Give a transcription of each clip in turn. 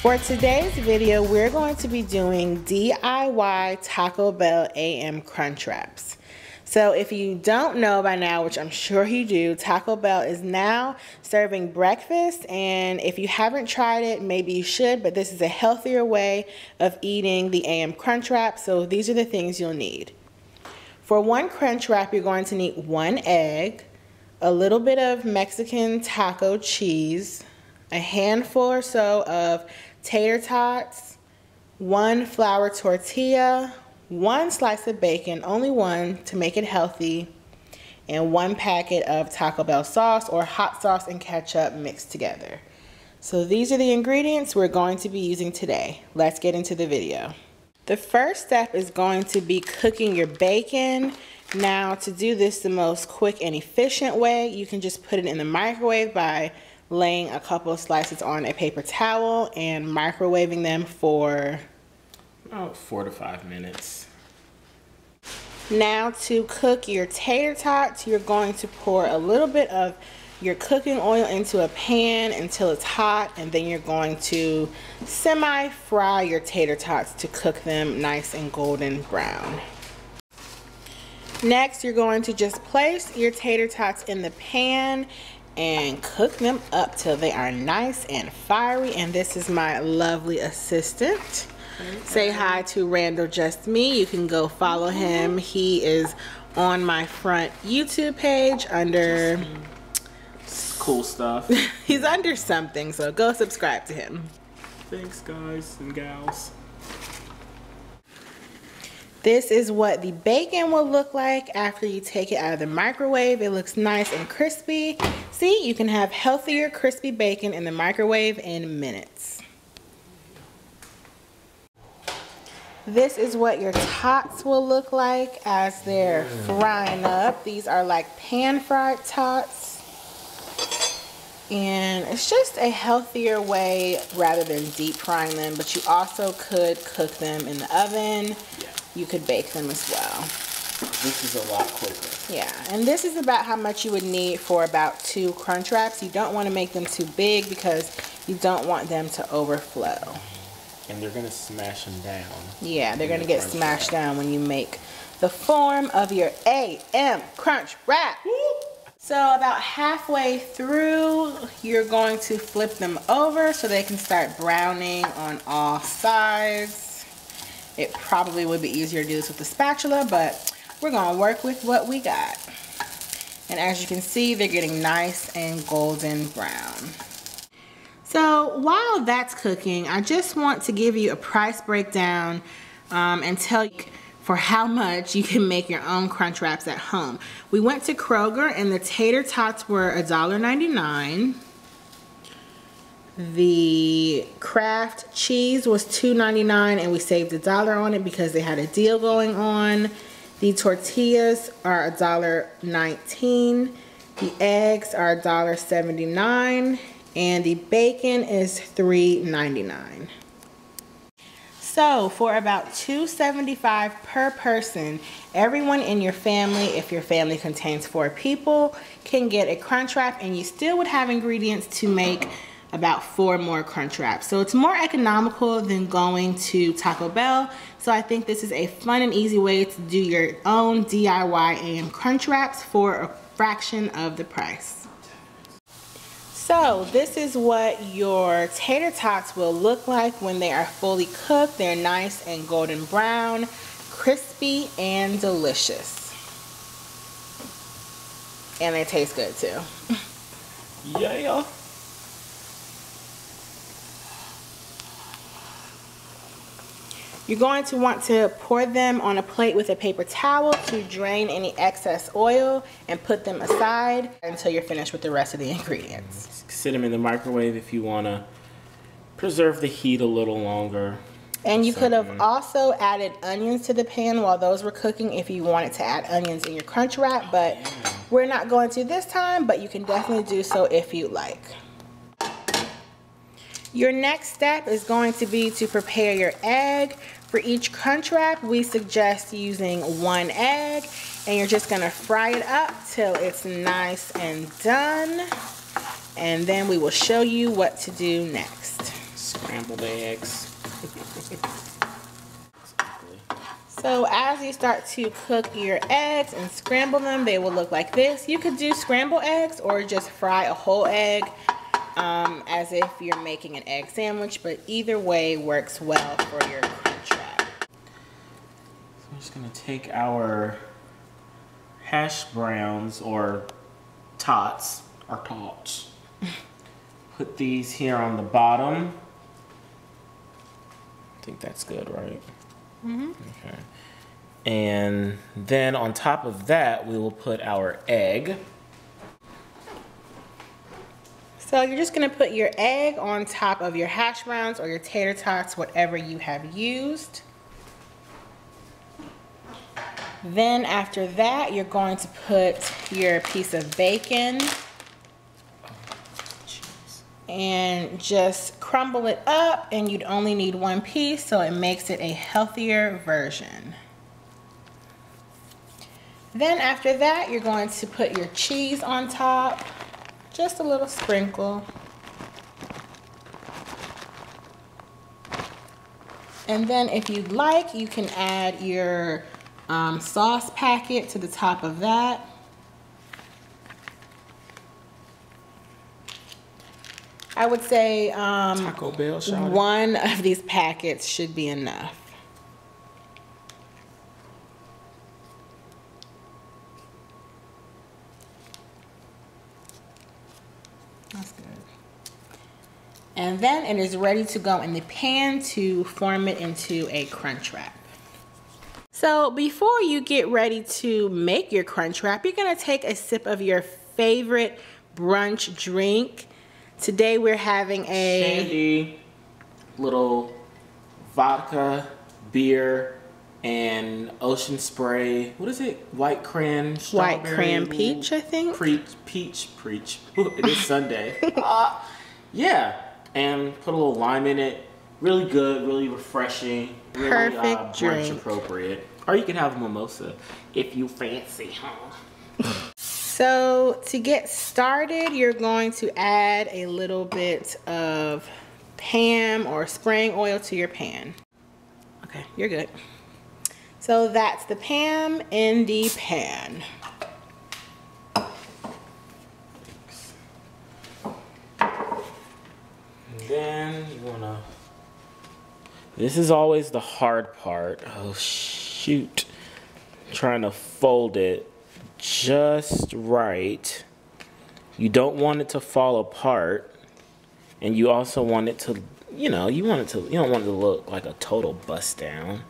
For today's video, we're going to be doing DIY Taco Bell AM Crunchwraps. So if you don't know by now, which I'm sure you do, Taco Bell is now serving breakfast, and if you haven't tried it, maybe you should, but this is a healthier way of eating the AM Crunchwrap. So these are the things you'll need. For one Crunchwrap, you're going to need 1 egg, a little bit of Mexican taco cheese, a handful or so of Tater Tots, 1 flour tortilla, 1 slice of bacon, only 1 to make it healthy, and 1 packet of Taco Bell sauce or hot sauce and ketchup mixed together. So these are the ingredients we're going to be using today. Let's get into the video. The first step is going to be cooking your bacon. Now, to do this the most quick and efficient way, you can just put it in the microwave by laying a couple of slices on a paper towel and microwaving them for about 4 to 5 minutes. Now, to cook your tater tots, you're going to pour a little bit of your cooking oil into a pan until it's hot, and then you're going to semi-fry your tater tots to cook them nice and golden brown. Next, you're going to just place your tater tots in the pan and cook them up till they are nice and fiery. And this is my lovely assistant. Say hi to Randall Just Me. You can go follow him. He is on my front YouTube page under cool stuff. He's under something, so go subscribe to him. Thanks, guys and gals. This is what the bacon will look like after you take it out of the microwave. It looks nice and crispy. See, you can have healthier, crispy bacon in the microwave in minutes. This is what your tots will look like as they're frying up. These are like pan-fried tots. And it's just a healthier way rather than deep frying them, but you also could cook them in the oven. You could bake them as well. This is a lot quicker. Yeah, and this is about how much you would need for about 2 Crunchwraps. You don't want to make them too big because you don't want them to overflow. And they're going to smash them down. Yeah, they're going to get smashed down when you make the form of your AM Crunchwrap. So about halfway through, you're going to flip them over so they can start browning on all sides. It probably would be easier to do this with a spatula, but we're going to work with what we got. And as you can see, they're getting nice and golden brown. So while that's cooking, I just want to give you a price breakdown and tell you for how much you can make your own Crunchwraps at home. We went to Kroger and the tater tots were $1.99. The Kraft cheese was $2.99 and we saved $1 on it because they had a deal going on. The tortillas are $1.19. The eggs are $1.79 and the bacon is $3.99. So for about $2.75 per person, everyone in your family, if your family contains 4 people, can get a Crunchwrap, and you still would have ingredients to make about 4 more Crunchwraps. So it's more economical than going to Taco Bell. So I think this is a fun and easy way to do your own DIY AM Crunchwraps for a fraction of the price. So this is what your tater tots will look like when they are fully cooked. They're nice and golden brown, crispy and delicious. And they taste good too. Yeah. You're going to want to pour them on a plate with a paper towel to drain any excess oil and put them aside until you're finished with the rest of the ingredients. Sit them in the microwave if you want to preserve the heat a little longer. And you could have also added onions to the pan while those were cooking if you wanted to add onions in your Crunchwrap, but we're not going to this time, but you can definitely do so if you like. Your next step is going to be to prepare your egg. For each Crunchwrap, we suggest using 1 egg, and you're just gonna fry it up till it's nice and done. And then we will show you what to do next. scrambled eggs. So as you start to cook your eggs and scramble them, they will look like this. You could do scrambled eggs or just fry a whole egg as if you're making an egg sandwich, but either way works well for your Crunchwrap. So I'm just gonna take our hash browns or tots, put these here on the bottom. I think that's good, right? Mm-hmm. Okay. And then on top of that, we will put our egg. So you're just gonna put your egg on top of your hash browns or your tater tots, whatever you have used. Then after that, you're going to put your piece of bacon and just crumble it up, and you'd only need one piece, so it makes it a healthier version. Then after that, you're going to put your cheese on top, just a little sprinkle. And then if you'd like, you can add your sauce packet to the top of that. I would say Taco Bell, one of these packets should be enough. That's good. And then it is ready to go in the pan to form it into a Crunchwrap. So before you get ready to make your Crunchwrap, you're gonna take a sip of your favorite brunch drink. Today we're having a Shandy, little vodka, beer, and ocean spray. What is it? White cran, white cran peach, I think. Peach. It is Sunday. Yeah, and put a little lime in it. Really good, really refreshing, really perfect brunch drink. Appropriate. Or you can have a mimosa if you fancy, huh? So to get started, you're going to add a little bit of Pam or spraying oil to your pan. Okay, you're good. So that's the Pam in the pan. And then you wanna, this is always the hard part. Oh shoot. Trying to fold it just right. You don't want it to fall apart, and you also want it to, you don't want it to look like a total bust down.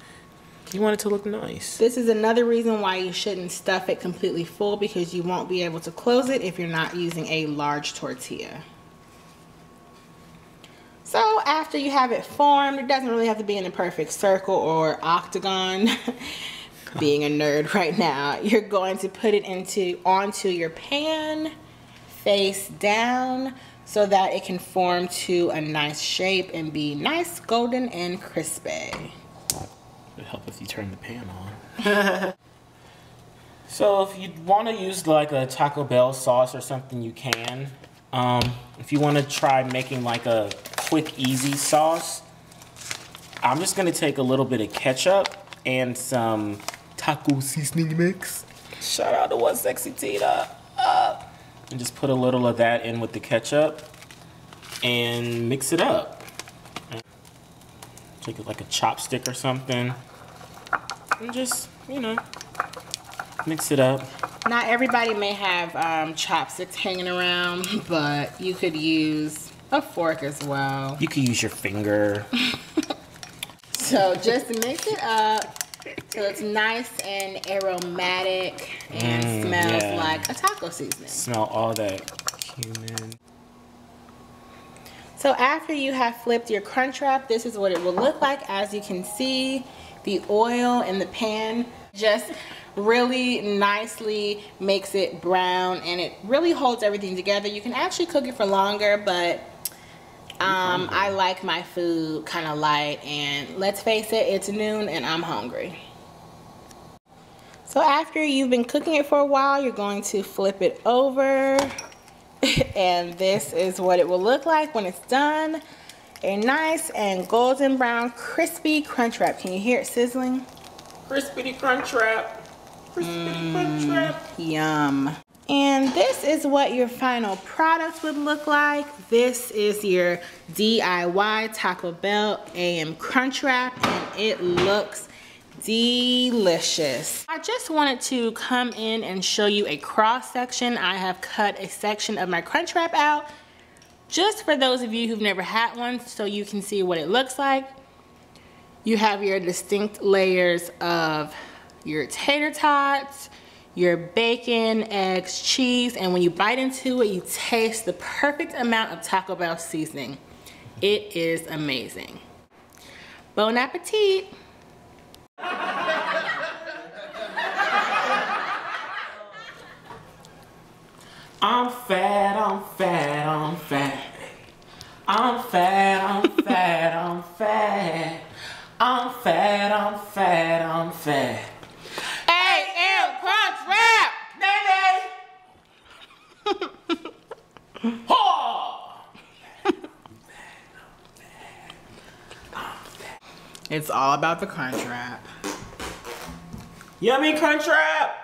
You want it to look nice. This is another reason why you shouldn't stuff it completely full, because you won't be able to close it if you're not using a large tortilla. So after you have it formed, it doesn't really have to be in a perfect circle or octagon. Being a nerd right now, you're going to put it onto your pan face down so that it can form to a nice shape and be nice, golden, and crispy. It'll help if you turn the pan on. So if you want to use like a Taco Bell sauce or something, you can. If you want to try making like a quick, easy sauce, I'm just going to take a little bit of ketchup and some taco seasoning mix. Shout out to One Sexy Tina. And just put a little of that in with the ketchup and mix it up. Take it like a chopstick or something and just, mix it up. Not everybody may have chopsticks hanging around, but you could use a fork as well. You could use your finger. So just mix it up so it's nice and aromatic and smells like a taco seasoning. Smell all that cumin. So after you have flipped your Crunchwrap, this is what it will look like. As you can see, the oil in the pan just really nicely makes it brown, and it really holds everything together. You can actually cook it for longer, but I like my food kind of light, and let's face it, it's noon and I'm hungry. So after you've been cooking it for a while, you're going to flip it over, and this is what it will look like when it's done. a nice and golden brown crispy crunch wrap. Can you hear it sizzling? Crispity crunch wrap. Crispity crunch wrap. Yum. And this is what your final product would look like. This is your DIY Taco Bell AM Crunchwrap, and it looks delicious. I just wanted to come in and show you a cross section. I have cut a section of my Crunchwrap out just for those of you who've never had one, so you can see what it looks like. You have your distinct layers of your tater tots, your bacon, eggs, cheese, and when you bite into it, you taste the perfect amount of Taco Bell seasoning. It is amazing. Bon appetit. I'm fat, I'm fat, I'm fat. I'm fat, I'm fat, I'm fat. I'm fat, I'm fat, I'm fat. AM Crunchwrap, baby! It's all about the Crunchwrap. Yummy Crunchwrap!